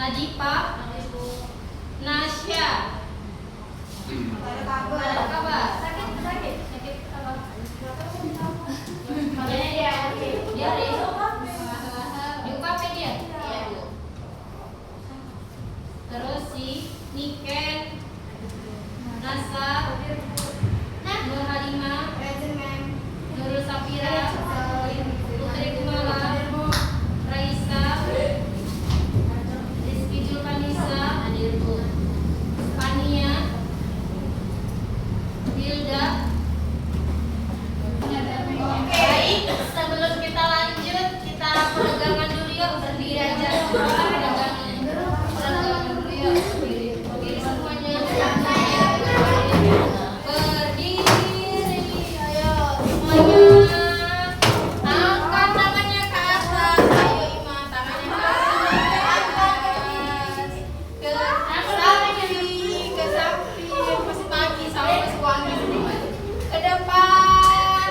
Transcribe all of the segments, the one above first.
Najipa, Nasya. Ada kabar? Sakit apa? Dia di UKP dia. Iya, Bu. Terus si Niken, Nasa, Nur Halimah, Nurul Safira, Putri Kumala, Raisa, Rizky Julkanisa, Fania, Hilda. Baik, sebelum kita lanjut, kita peregangan dulu ya, berdiri aja. Peregangan dulu ya, berdiri semuanya. Berdiri, ayo semuanya. Angkat tangannya ke atas, ayo Ima, tangannya ke atas. Ke samping, masih pagi, sama masih wangi. Ke depan,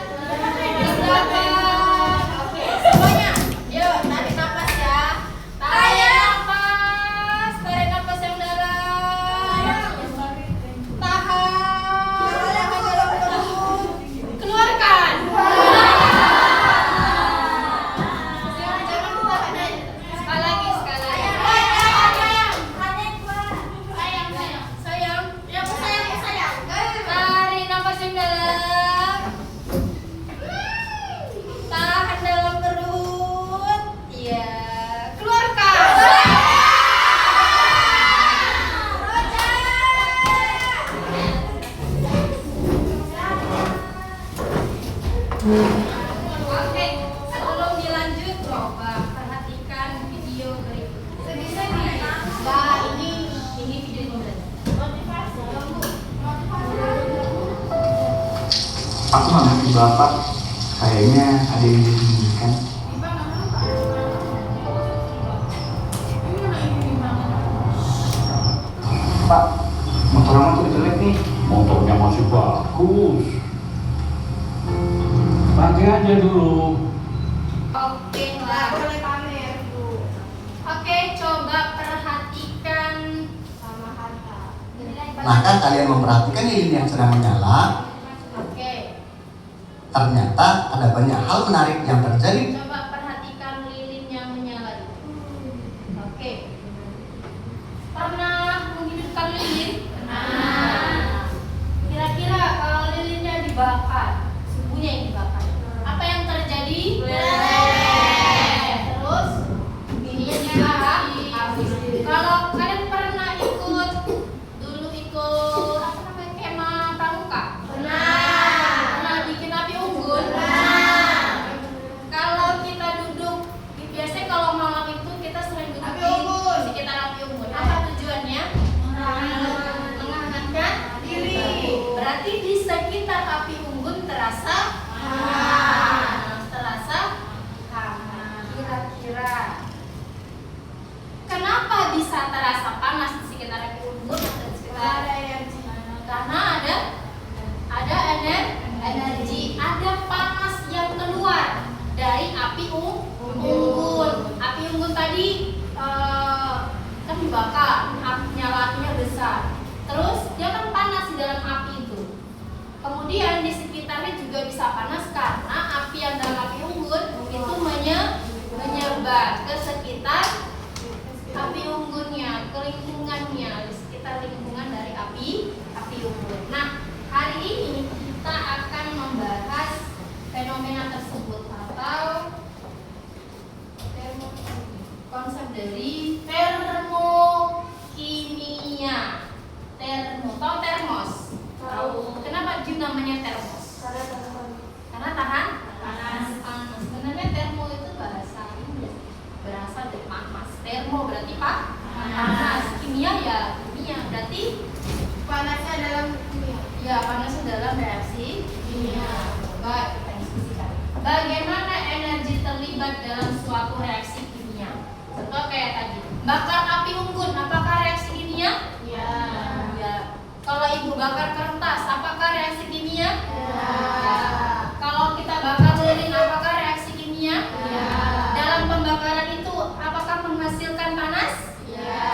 ke belakang. Oke, semuanya. Yuk, tarik nafas ya. Tarik nafas yang dalam. Tahan. Keluarkan. Sekali lagi. Sayang. Tarik nafas yang dalam. Tahan dalam perut. Iya. Keluarkan. Oke, sebelum dilanjut, coba perhatikan video berikut. Nah, ini video motivasi. Aku nanya Bapak, kayaknya ada yang disembunyikan. Pak, motor kamu tuh jelek nih. Motornya masih bagus. Pakai aja dulu. Oke lah. Oke, coba perhatikan sama harta. Maka kalian memperhatikan lilin yang sedang menyala. Oke, Ternyata ada banyak hal menarik yang terjadi. coba perhatikan lilin yang menyala itu. Oke. Pernah menghidupkan lilin? Pernah. Kira-kira kalau lilinnya dibakar, subuhnya yang dibakar, apa yang terjadi? Terus ininya juga habis. Kalau kalian pernah ikut apa namanya, kemah pramuka? Pernah bikin api unggun? Kalau kita duduk, biasanya kalau malam itu kita sering duduk di sekitar api unggun. Apa tujuannya? Menghangatkan diri. Berarti di sekitar api unggun terasa hangat. Kira-kira kenapa bisa terasa panas di sekitar api unggun atau di sekitar? Karena ada energi, ada panas yang keluar dari api unggun. Api unggun tadi kan dibakar, nyalanya besar. Terus dia kan panas di dalam api itu. Kemudian di sekitarnya juga bisa panas karena api yang dalam api unggun itu menyebar ke sekitar api unggunnya, ke lingkungannya, di sekitar lingkungan dari api unggun. Nah, hari ini kita akan membahas fenomena tersebut atau konsep dari termokimia. Tahu termos? Tahu. Kenapa juga namanya termos? Karena tahan panas. Sebenarnya termo itu bahasa Inggris, berasal dari panas. Termo berarti panas. Kimia ya kimia, berarti Panasnya dalam kimia. ya panasnya dalam reaksi kimia. Coba kita diskusikan. Bagaimana energi terlibat dalam suatu reaksi kimia? Contoh kayak tadi, bakar api unggun, apakah reaksi kimia? Ya. Ya. Kalau ibu bakar kertas, apakah reaksi kimia? Ya. Kalau kita bakar lilin, apakah reaksi kimia? Ya. Dalam pembakaran itu, apakah menghasilkan panas? Ya.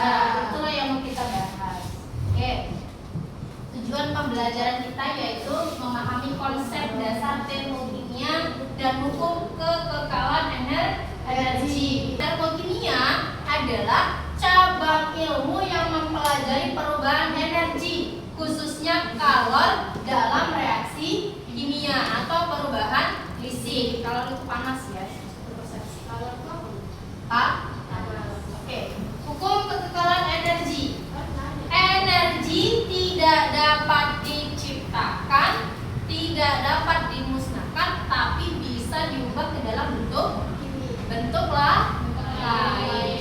ilmu yang mempelajari perubahan energi, khususnya kalor dalam reaksi kimia atau perubahan listrik. Kalor itu panas ya, persepsi. Kalor itu apa? Oke. Hukum kekekalan energi. Energi tidak dapat diciptakan, tidak dapat dimusnahkan, tapi bisa diubah ke dalam bentuk lain.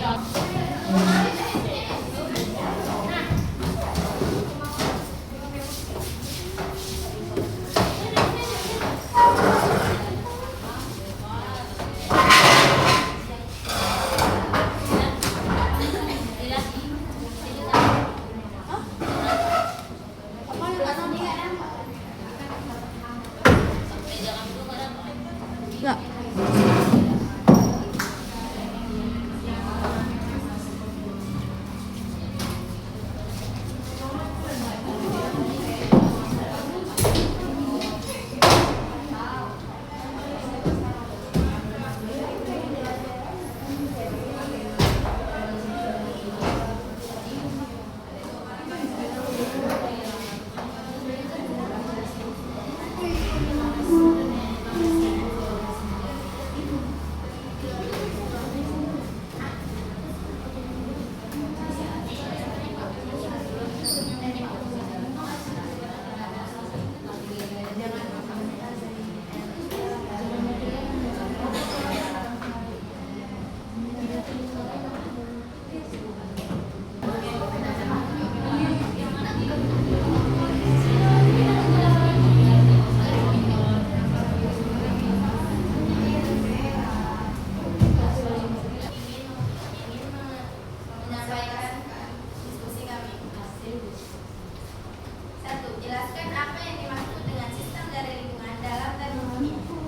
Jelaskan apa yang dimaksud dengan sistem dari lingkungan dalam termodinamika.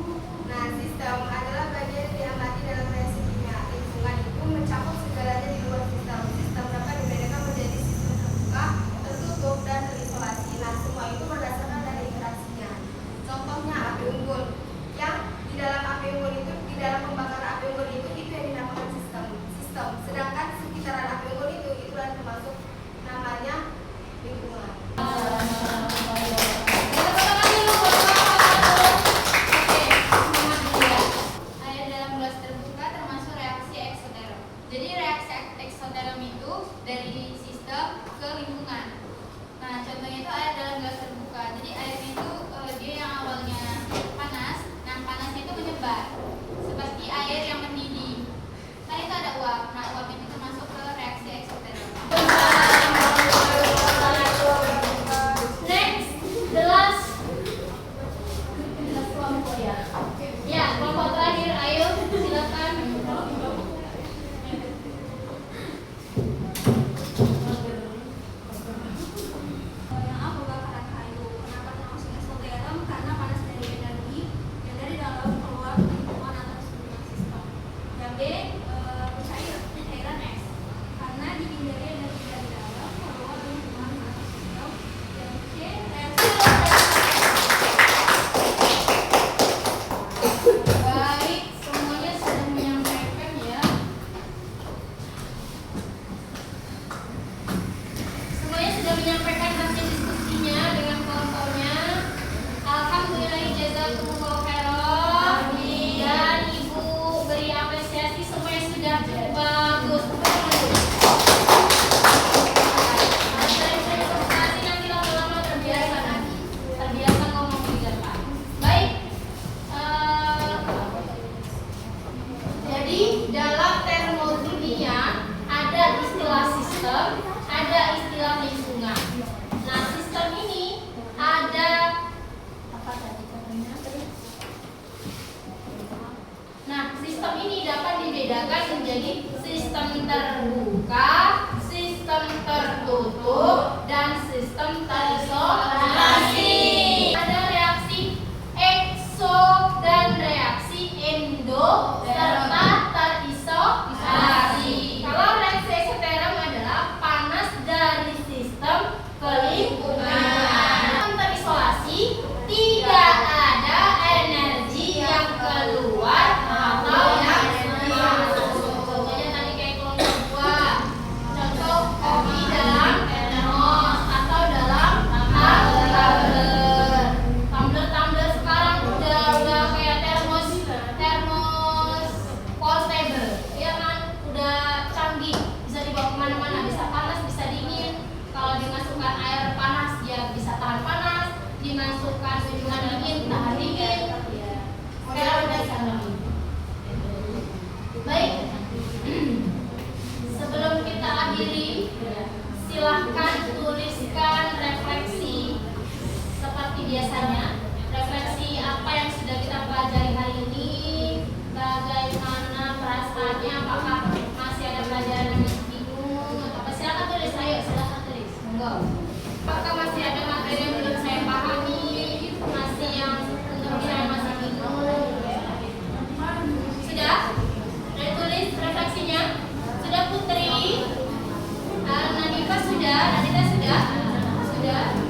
Nah, sistem adalah bagian yang diamati dalam reaksi kimia. Lingkungan itu mencakup segalanya di luar sistem. Sistem dapat dibedakan menjadi sistem terbuka, tertutup, dan terisolasi. Nah, semua itu berdasarkan dari interaksinya. Contohnya api unggun. Yang di dalam api unggun itu, di dalam pembakaran api unggun itu yang dinamakan sistem. Sedangkan sekitaran api unggun itu termasuk namanya lingkungan. Jadi reaksi eksoterm itu dari sistem ke lingkungan. Nah, contohnya itu air dalam gelas terbuka. Jadi airnya itu dia yang awalnya panas, nah panasnya itu menyebar seperti air yang mendidih. Nah, itu ada uap. Nah, uap itu termasuk ke reaksi eksoterm. Next, gelas kelompok ya. Ya, kelompok terakhir, ayo silakan. Baik, semuanya sudah menyampaikan ya. Semuanya sudah menyampaikan hasil diskusinya dengan kelompoknya. Alhamdulillah, jazakumullah khairan. Dan Ibu beri apresiasi, semuanya sudah bagus. Nanti lama-lama terbiasa ngomong di depan. Baik. Jadi dalam termodinamika ada istilah sistem, ada istilah lingkungan. Nah, sistem ini ada apa tadi katanya? Nah, sistem ini dapat dibedakan menjadi sistem terbuka, sistem tertutup, dan sistem terisolasi. Ada reaksi ekso dan reaksi endo serta terisolasi. Kalau reaksi eksoterm adalah panas dari sistem ke lingkungan. Sistem terisolasi tidak ada energi yang keluar atau yang masuk. Contohnya tadi kayak kelompok 2. silahkan tuliskan refleksi seperti biasanya. Refleksi apa yang sudah kita pelajari hari ini, bagaimana perasaannya, apakah masih ada pelajaran yang masih bingung atau apa. Silahkan tulis, silahkan tulis. Monggo. Apakah masih ada materi yang belum saya pahami, masih yang menurut saya masih bingung? Sudah? Sudah tulis refleksinya? Sudah Putri? Nadifa sudah? Nadita sudah? Sudah?